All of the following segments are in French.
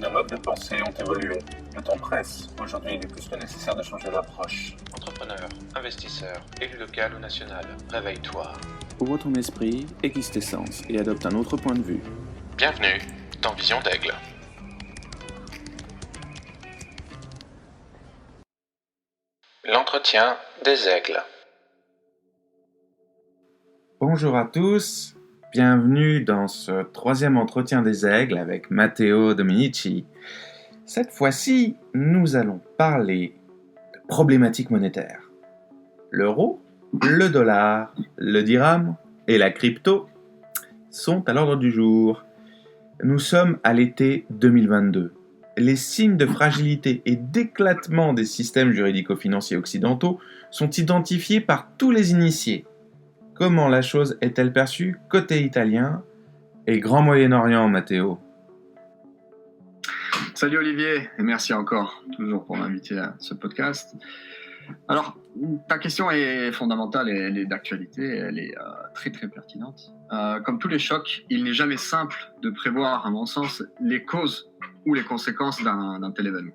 Nos modes de pensée ont évolué. Le temps presse. Aujourd'hui, il est plus que nécessaire de changer d'approche. Entrepreneur, investisseur, élu local ou national, réveille-toi. Ouvre ton esprit, aiguise tes sens et adopte un autre point de vue. Bienvenue dans Vision d'Aigle. L'entretien des aigles. Bonjour à tous, bienvenue dans ce troisième entretien des aigles avec Matteo Dominici. Cette fois-ci, nous allons parler de problématiques monétaires. L'euro, le dollar, le dirham et la crypto sont à l'ordre du jour. Nous sommes à l'été 2022. Les signes de fragilité et d'éclatement des systèmes juridico-financiers occidentaux sont identifiés par tous les initiés. Comment la chose est-elle perçue côté italien et Grand Moyen-Orient, Matteo? Salut Olivier, et merci encore, toujours pour m'inviter à ce podcast. Alors, ta question est fondamentale et elle est d'actualité, elle est très très pertinente. Comme tous les chocs, il n'est jamais simple de prévoir, à mon sens, les causes ou les conséquences d'un tel événement.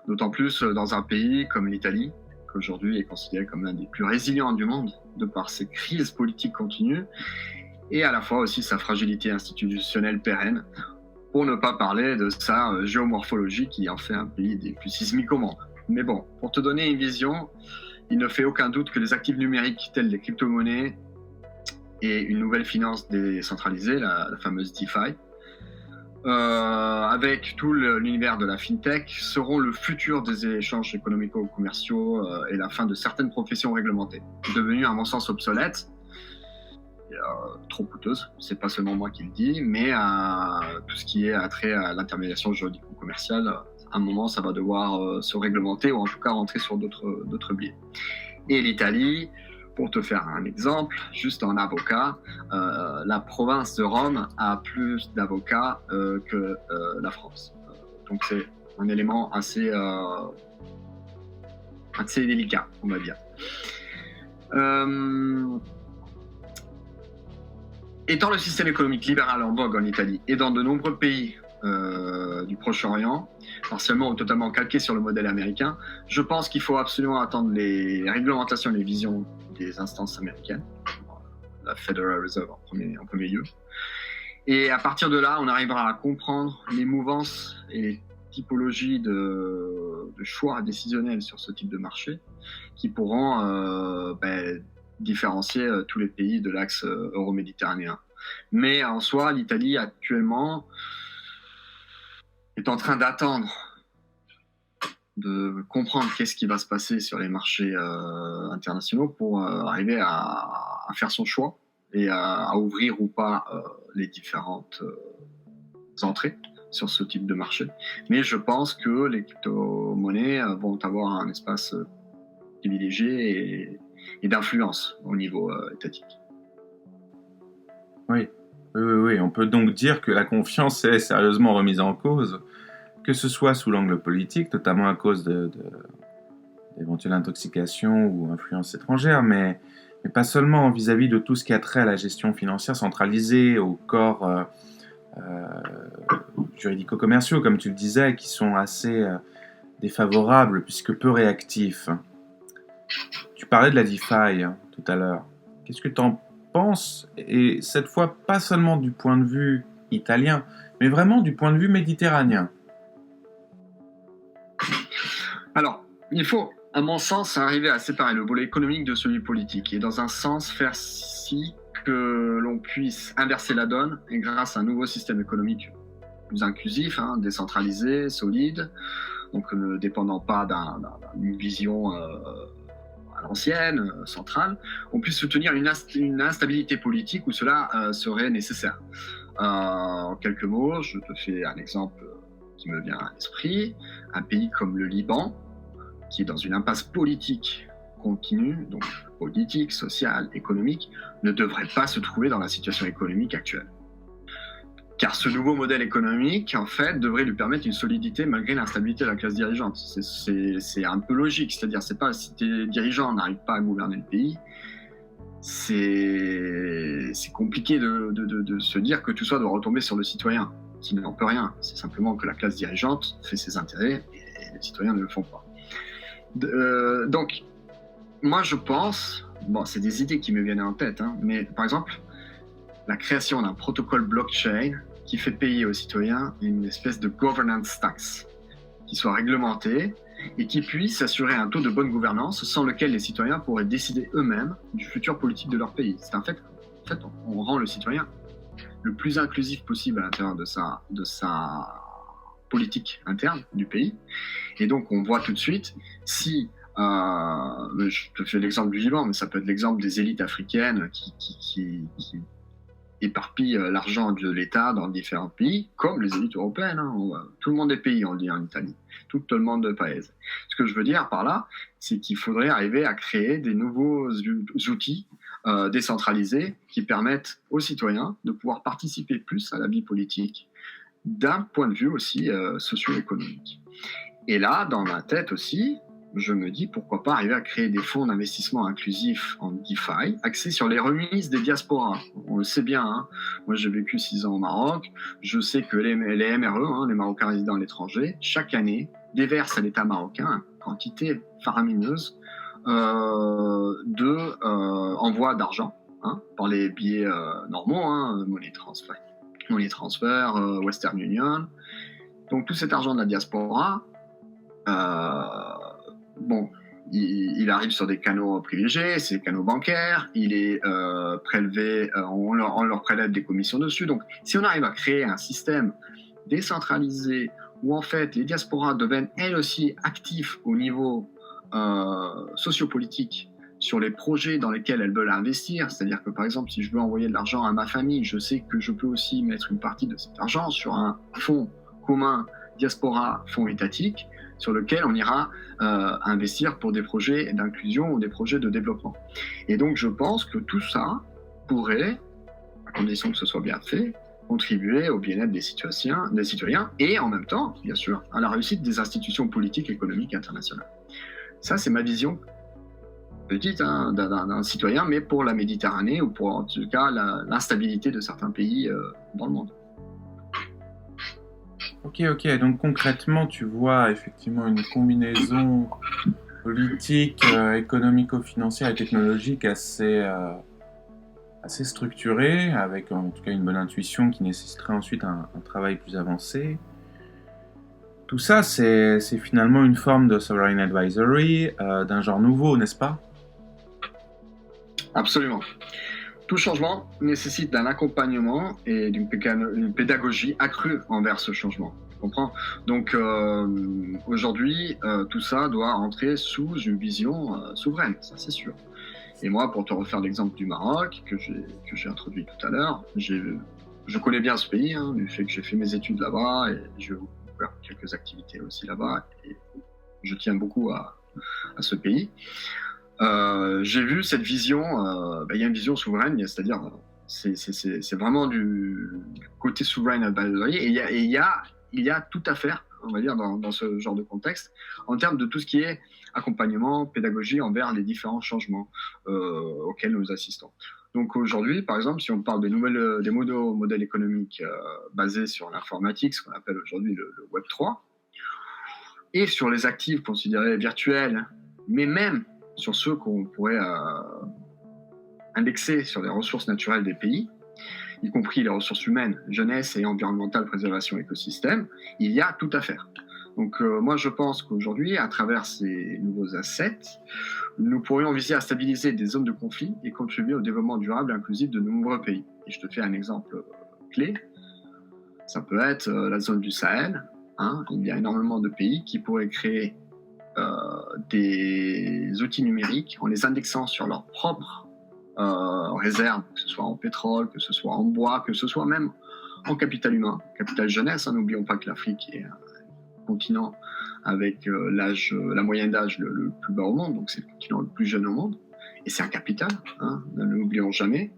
D'autant plus dans un pays comme l'Italie, qui aujourd'hui est considéré comme l'un des plus résilients du monde, de par ses crises politiques continues, et à la fois aussi sa fragilité institutionnelle pérenne, pour ne pas parler de sa géomorphologie qui en fait un pays des plus sismiques au monde. Mais bon, pour te donner une vision, il ne fait aucun doute que les actifs numériques tels les crypto-monnaies et une nouvelle finance décentralisée, la fameuse DeFi, avec tout l'univers de la fintech, seront le futur des échanges économico-commerciaux et la fin de certaines professions réglementées, devenues à mon sens obsolètes, et, trop coûteuses. C'est pas seulement moi qui le dis, mais tout ce qui est attrait à l'intermédiation juridico-commerciale, à un moment ça va devoir se réglementer ou en tout cas rentrer sur d'autres biais. Et l'Italie, pour te faire un exemple, juste en avocat, la province de Rome a plus d'avocats que la France. Donc c'est un élément assez délicat, on va dire. Étant le système économique libéral en vogue en Italie et dans de nombreux pays du Proche-Orient, partiellement ou totalement calqué sur le modèle américain, je pense qu'il faut absolument attendre les réglementations et les visions des instances américaines, la Federal Reserve en premier lieu. Et à partir de là, on arrivera à comprendre les mouvances et les typologies de choix décisionnels sur ce type de marché qui pourront différencier tous les pays de l'axe euro-méditerranéen. Mais en soi, l'Italie actuellement est en train d'attendre de comprendre qu'est-ce qui va se passer sur les marchés internationaux pour arriver à faire son choix et à ouvrir ou pas les différentes entrées sur ce type de marché. Mais je pense que les crypto-monnaies vont avoir un espace privilégié et d'influence au niveau étatique. Oui, on peut donc dire que la confiance est sérieusement remise en cause, que ce soit sous l'angle politique, notamment à cause d'éventuelles intoxications ou influences étrangères, mais pas seulement vis-à-vis de tout ce qui a trait à la gestion financière centralisée, aux corps juridico-commerciaux, comme tu le disais, qui sont assez défavorables puisque peu réactifs. Tu parlais de la DeFi tout à l'heure. Qu'est-ce que tu en penses? Et cette fois, pas seulement du point de vue italien, mais vraiment du point de vue méditerranéen. Alors, il faut, à mon sens, arriver à séparer le volet économique de celui politique et dans un sens faire si que l'on puisse inverser la donne et grâce à un nouveau système économique plus inclusif, décentralisé, solide, donc ne dépendant pas d'une vision à l'ancienne, centrale, on puisse soutenir une instabilité politique où cela serait nécessaire. En quelques mots, je te fais un exemple qui me vient à l'esprit. Un pays comme le Liban, qui est dans une impasse politique continue, donc politique, sociale, économique, ne devrait pas se trouver dans la situation économique actuelle. Car ce nouveau modèle économique, en fait, devrait lui permettre une solidité malgré l'instabilité de la classe dirigeante. C'est un peu logique, c'est-à-dire c'est pas si tes dirigeants n'arrivent pas à gouverner le pays, c'est compliqué de se dire que tout ça doit retomber sur le citoyen. qui n'en peut rien. C'est simplement que la classe dirigeante fait ses intérêts et les citoyens ne le font pas. Donc, moi je pense, bon, c'est des idées qui me viennent en tête, hein, mais par exemple, la création d'un protocole blockchain qui fait payer aux citoyens une espèce de governance tax qui soit réglementée et qui puisse assurer un taux de bonne gouvernance sans lequel les citoyens pourraient décider eux-mêmes du futur politique de leur pays. C'est un fait. En fait, on rend le citoyen le plus inclusif possible à l'intérieur de sa politique interne du pays. Et donc, on voit tout de suite si je te fais l'exemple du Liban, mais ça peut être l'exemple des élites africaines qui éparpillent l'argent de l'État dans différents pays, comme les élites européennes. Hein. Tout le monde est pays, on le dit en Italie. Tout le monde de paese. Ce que je veux dire par là, c'est qu'il faudrait arriver à créer des nouveaux outils décentralisés qui permettent aux citoyens de pouvoir participer plus à la vie politique d'un point de vue aussi socio-économique. Et là, dans ma tête aussi, je me dis pourquoi pas arriver à créer des fonds d'investissement inclusifs en DeFi, axés sur les remises des diasporas. On le sait bien, hein. Moi j'ai vécu 6 ans au Maroc, je sais que les MRE, hein, les Marocains résidant à l'étranger, chaque année déversent à l'État marocain une quantité faramineuse d'envoi d'argent, hein, par les billets normaux, hein, Money Transfer, Western Union. Donc tout cet argent de la diaspora, il arrive sur des canaux privilégiés, c'est des canaux bancaires, il est prélevé, on leur prélève des commissions dessus. Donc, si on arrive à créer un système décentralisé où en fait les diasporas deviennent elles aussi actifs au niveau sociopolitique sur les projets dans lesquels elles veulent investir, c'est-à-dire que par exemple, si je veux envoyer de l'argent à ma famille, je sais que je peux aussi mettre une partie de cet argent sur un fonds commun diaspora, fonds étatique, sur lequel on ira investir pour des projets d'inclusion ou des projets de développement. Et donc je pense que tout ça pourrait, à condition que ce soit bien fait, contribuer au bien-être des citoyens et en même temps, bien sûr, à la réussite des institutions politiques et économiques internationales. Ça, c'est ma vision petite, hein, d'un citoyen, mais pour la Méditerranée ou pour en tout cas l'instabilité de certains pays dans le monde. Ok, donc concrètement, tu vois effectivement une combinaison politique, économico-financière et technologique assez structurée, avec en tout cas une bonne intuition qui nécessiterait ensuite un travail plus avancé. Tout ça, c'est finalement une forme de sovereign advisory d'un genre nouveau, n'est-ce pas ? Absolument. Tout changement nécessite d'un accompagnement et d'une pédagogie accrue envers ce changement. Tu comprends ? Donc aujourd'hui, tout ça doit entrer sous une vision souveraine, ça c'est sûr. Et moi, pour te refaire l'exemple du Maroc, que j'ai introduit tout à l'heure, je connais bien ce pays, hein, du fait que j'ai fait mes études là-bas et j'ai ouvert quelques activités aussi là-bas et je tiens beaucoup à ce pays. J'ai vu cette vision, il y a une vision souveraine, c'est-à-dire c'est vraiment du côté souverain advisory et il y a tout à faire, on va dire, dans ce genre de contexte, en termes de tout ce qui est accompagnement, pédagogie envers les différents changements auxquels nous assistons. Donc aujourd'hui, par exemple, si on parle des modèles économiques basés sur l'informatique, ce qu'on appelle aujourd'hui le Web 3, et sur les actifs considérés virtuels, mais même sur ceux qu'on pourrait indexer sur les ressources naturelles des pays, y compris les ressources humaines, jeunesse et environnementale, préservation, écosystème, il y a tout à faire. Donc moi je pense qu'aujourd'hui, à travers ces nouveaux assets, nous pourrions viser à stabiliser des zones de conflit et contribuer au développement durable et inclusif de nombreux pays. Et je te fais un exemple clé, ça peut être la zone du Sahel, hein. Il y a énormément de pays qui pourraient créer des outils numériques en les indexant sur leurs propres réserves, que ce soit en pétrole, que ce soit en bois, que ce soit même en capital humain, capital jeunesse. Hein, n'oublions pas que l'Afrique est un continent avec la moyenne d'âge le plus bas au monde, donc c'est le continent le plus jeune au monde, et c'est un capital, hein, ne l'oublions jamais.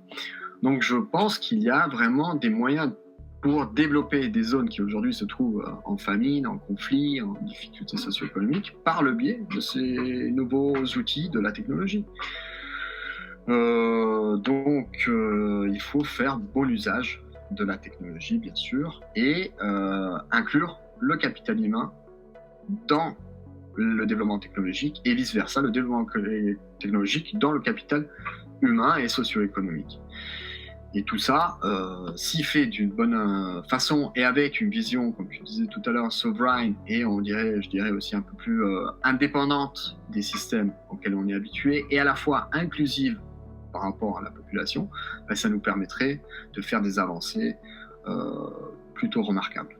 Donc je pense qu'il y a vraiment des moyens pour développer des zones qui aujourd'hui se trouvent en famine, en conflit, en difficultés socio-économiques, par le biais de ces nouveaux outils de la technologie. Donc il faut faire bon usage de la technologie, bien sûr, et inclure le capital humain dans le développement technologique et vice-versa, le développement technologique dans le capital humain et socio-économique. Et tout ça, s'il fait d'une bonne façon et avec une vision, comme tu disais tout à l'heure, souveraine et je dirais aussi un peu plus indépendante des systèmes auxquels on est habitué et à la fois inclusive par rapport à la population, ça nous permettrait de faire des avancées plutôt remarquables.